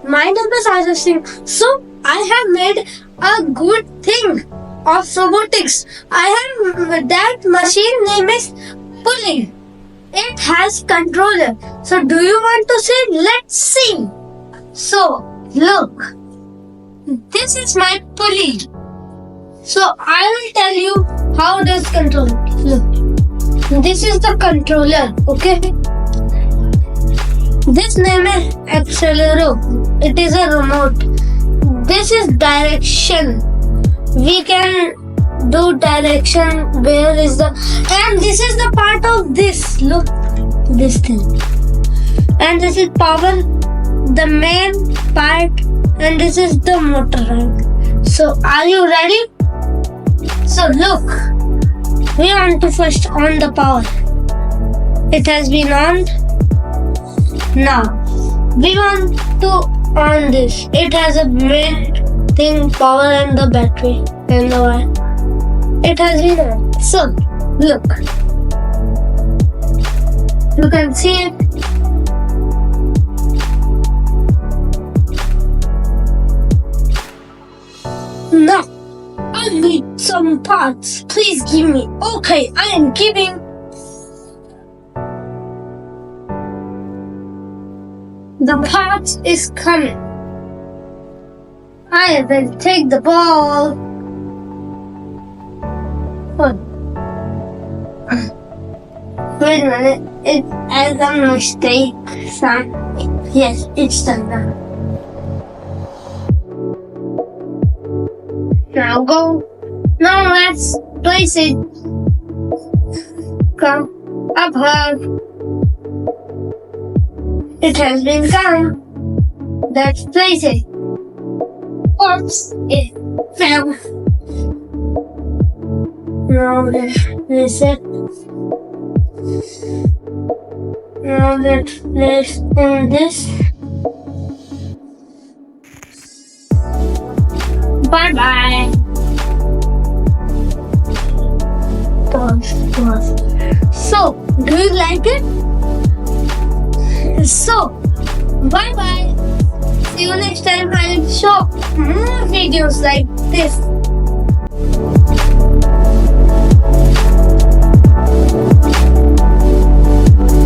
my name is Aarav Singh. So I have made a good thing of robotics. I have that machine name is pulley. It has controller. So do you want to see? Let's see. So look, this is my pulley. So I will tell you how does control it. Look, this is the controller. Okay. This name is accelero. It is a remote. This is direction. We can do direction. Where is the, and this is the part of this. Look, this thing. And this is power, the main part, and this is the motor. So are you ready? So look, we want to first on the power. It has been on. Now we want to on this. It has a main thing, power and the battery and the wire. It has been on. So look, you can see it. Now I need some parts. Please give me. Okay, I am giving. The parts is coming. I will take the ball. Wait a minute. It has a mistake. Son. Yes, it's done now. Now go. Now let's place it. Come up here. It has been done. Let's place it. Oops, it fell. Now let's place it. Now let's place on this. Bye bye. Pause. So, do you like it? So, bye bye. See you next time. I'll show more videos like this.